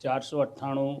498